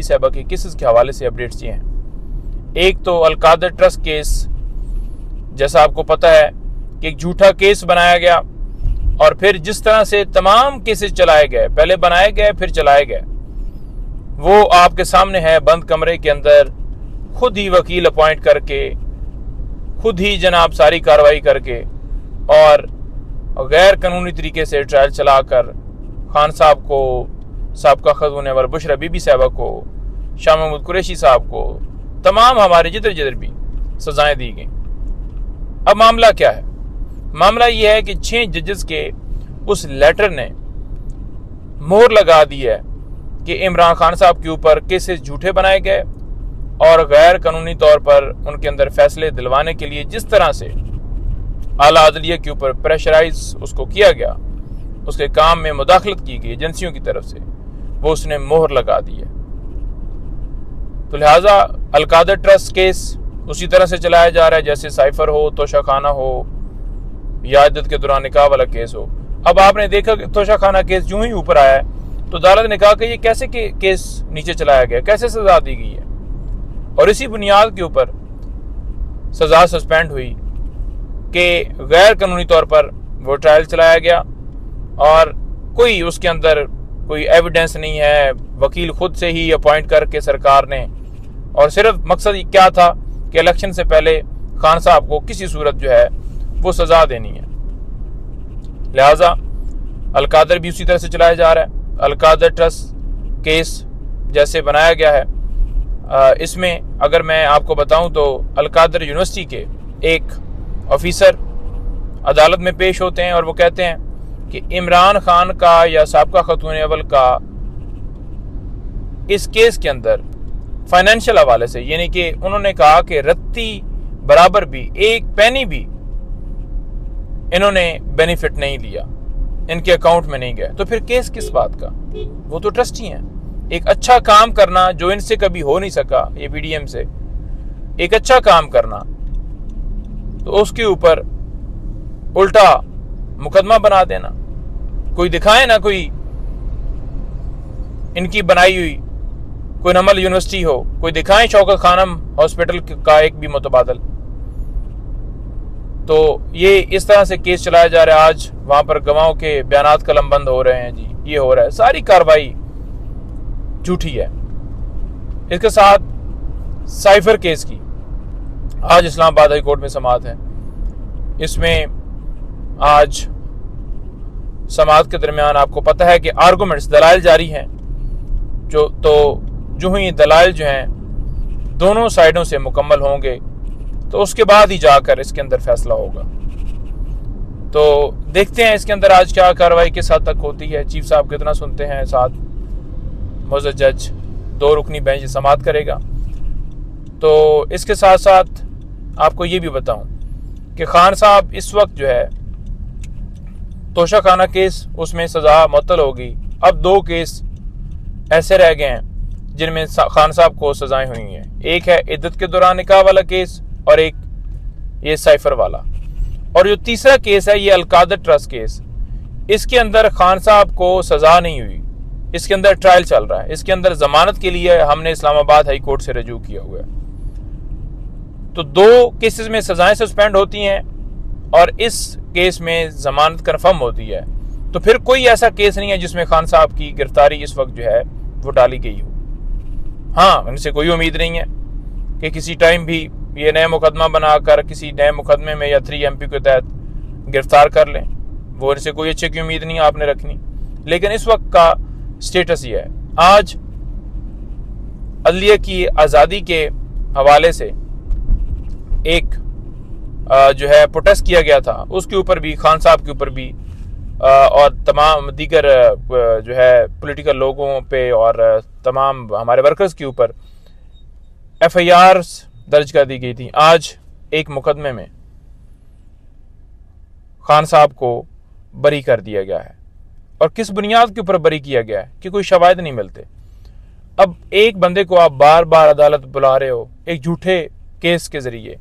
साहबा के केसेस के हवाले से अपडेट्स ये हैं। एक तो अलकादर ट्रस्ट केस, जैसा आपको पता है कि एक झूठा केस बनाया गया और फिर जिस तरह से तमाम केसेस चलाए गए, पहले बनाए गए फिर चलाए गए, वो आपके सामने है। बंद कमरे के अंदर खुद ही वकील अपॉइंट करके, खुद ही जनाब सारी कार्रवाई करके और गैर कानूनी तरीके से ट्रायल चलाकर खान साहब को, साबका खतून अव्वल बुशरा बीबी साहबा को, शाह महमूद कुरैशी साहब को, तमाम हमारे जिधर भी सजाएं दी गई। अब मामला क्या है? मामला यह है कि 6 जजेस के उस लेटर ने मोहर लगा दी है कि इमरान खान साहब के ऊपर केसेस झूठे बनाए गए और गैर कानूनी तौर पर उनके अंदर फैसले दिलवाने के लिए जिस तरह से आला अदलिया के ऊपर प्रेशराइज उसको किया गया, उसके काम में मुदाखलत की गई एजेंसियों की तरफ से, वो उसने मोहर लगा दी है। तो लिहाजा अलकादर ट्रस्ट केस उसी तरह से चलाया जा रहा है जैसे साइफर हो, तोशा खाना हो या इद्दत के दौरान निकाह वाला केस हो। अब आपने देखा कि तोशा खाना केस यूं ही ऊपर आया है तो अदालत ने कहा कि ये कैसे केस नीचे चलाया गया, कैसे सजा दी गई है, और इसी बुनियाद के ऊपर सजा सस्पेंड हुई कि गैर कानूनी तौर पर वो ट्रायल चलाया गया और कोई उसके अंदर कोई एविडेंस नहीं है, वकील खुद से ही अपॉइंट करके सरकार ने, और सिर्फ मकसद क्या था कि इलेक्शन से पहले खान साहब को किसी सूरत जो है वो सजा देनी है। लिहाजा अलकादर भी उसी तरह से चलाया जा रहा है। अलकादर ट्रस्ट केस जैसे बनाया गया है, इसमें अगर मैं आपको बताऊं तो अलकादर यूनिवर्सिटी के एक ऑफिसर अदालत में पेश होते हैं और वो कहते हैं कि इमरान खान का या साबका खतून अव्वल का इस केस के अंदर फाइनेंशियल हवाले से, यानी कि उन्होंने कहा कि रत्ती बराबर भी, एक पैनी भी इन्होंने बेनिफिट नहीं लिया, इनके अकाउंट में नहीं गया। तो फिर केस किस बात का? वो तो ट्रस्टी हैं। एक अच्छा काम करना जो इनसे कभी हो नहीं सका, ये पीडीएम से एक अच्छा काम करना, तो उसके ऊपर उल्टा मुकदमा बना देना। कोई दिखाए ना, कोई इनकी बनाई हुई कोई नमल यूनिवर्सिटी हो, कोई दिखाएं शौकत खानम हॉस्पिटल का एक भी मुतबादल। तो ये इस तरह से केस चलाया जा रहा है। आज वहां पर गवाहों के बयानात कलम बंद हो रहे हैं जी, ये हो रहा है, सारी कार्रवाई झूठी है। इसके साथ साइफर केस की आज इस्लामाबाद हाई कोर्ट में समाअत है। इसमें आज समाअत के दरमियान आपको पता है कि आर्गूमेंट्स, दलाइल जारी हैं, जो ही दलाइल जो हैं दोनों साइडों से मुकम्मल होंगे तो उसके बाद ही जाकर इसके अंदर फैसला होगा। तो देखते हैं इसके अंदर आज क्या कार्रवाई किस हद तक होती है। चीफ साहब कितना सुनते हैं, साथ मुअज़्ज़ज़ जज 2 रुकनी बेंच समाअत करेगा। तो इसके साथ साथ आपको ये भी बताऊं कि खान साहब इस वक्त जो है तोशा खाना केस, उसमें सजा मुअत्तल होगी। अब 2 केस ऐसे रह गए हैं जिनमें खान साहब को सजाएं हुई हैं। एक है इद्दत के दौरान निकाह वाला केस और एक ये साइफर वाला, और जो तीसरा केस है ये अलकादर ट्रस्ट केस। इसके अंदर खान साहब को सजा नहीं हुई, इसके अंदर ट्रायल चल रहा है। इसके अंदर जमानत के लिए हमने इस्लामाबाद हाई कोर्ट से रजू किया हुआ है। तो 2 केसेस में सजाएं सस्पेंड होती हैं और इस केस में जमानत कन्फर्म होती है। तो फिर कोई ऐसा केस नहीं है जिसमें खान साहब की गिरफ्तारी इस वक्त जो है वो डाली गई हो। हाँ, इनसे कोई उम्मीद नहीं है कि किसी टाइम भी ये नया मुकदमा बनाकर किसी नए मुकदमे में या 3MP के तहत गिरफ्तार कर लें, वो इनसे कोई अच्छे की उम्मीद नहीं आपने रखनी। लेकिन इस वक्त का स्टेटस ये है। आज अदलिया की आज़ादी के हवाले से एक जो है प्रोटेस्ट किया गया था, उसके ऊपर भी, खान साहब के ऊपर भी और तमाम दीगर जो है पॉलिटिकल लोगों पे और तमाम हमारे वर्कर्स के ऊपर FIR दर्ज कर दी गई थी। आज एक मुकदमे में खान साहब को बरी कर दिया गया है। और किस बुनियाद के ऊपर बरी किया गया है कि कोई शवाहिद नहीं मिलते। अब एक बंदे को आप बार बार अदालत बुला रहे हो एक झूठे केस के जरिए,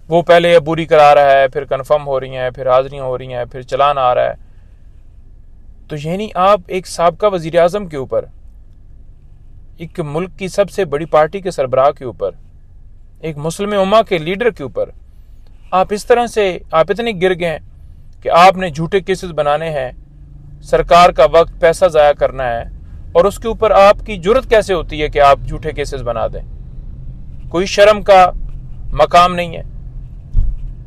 वो पहले अबूरी करा रहा है, फिर कंफर्म हो रही हैं, फिर हाजिरियां हो रही हैं, फिर चलान आ रहा है। तो यानी आप एक साबका वजीर आजम के ऊपर ایک ملک کی سب سے بڑی پارٹی کے سربراہ کے اوپر، ایک مسلم امہ کے لیڈر کے اوپر آپ اس طرح سے آپ اتنے گر گئے کہ آپ نے جھوٹے کیسز بنانے ہیں، سرکار کا وقت پیسہ ضائع کرنا ہے، اور اس کے اوپر آپ کی جرت کیسے ہوتی ہے کہ آپ جھوٹے کیسز بنا دیں؟ کوئی شرم کا مقام نہیں ہے۔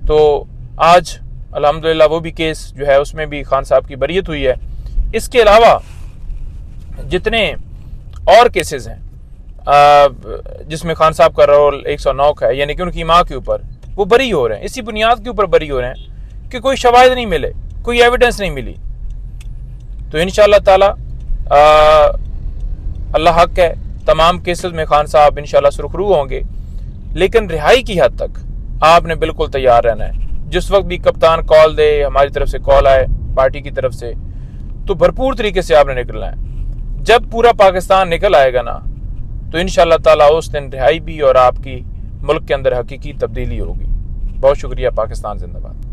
تو آج الحمدللہ وہ بھی کیس جو ہے اس میں بھی خان صاحب کی بریت ہوئی ہے۔ اس کے علاوہ جتنے اور کیسز ہیں جس میں خان صاحب کا رول 109 کا ہے، یعنی کہ ان کی ماں کے اوپر، وہ بری ہو رہے ہیں، اسی بنیاد کے اوپر بری ہو رہے ہیں کہ کوئی شواہد نہیں ملے، کوئی ایویڈنس نہیں ملی۔ تو انشاءاللہ تعالی اللہ حق ہے، تمام کیسز میں خان صاحب انشاءاللہ سرخرو ہوں گے، لیکن رہائی کی حد تک آپ نے بالکل تیار رہنا ہے۔ جس وقت بھی کپتان کال دے، ہماری طرف سے کال آئے، پارٹی کی طرف سے، تو بھرپور طریقے سے آپ نے نکلنا ہے۔ جب پورا پاکستان نکل آئے گا نا، تو انشاءاللہ تعالیٰ اس دن رہائی بھی اور آپ کی ملک کے اندر حقیقی تبدیلی ہوگی۔ بہت شکریہ۔ پاکستان زندہ باد۔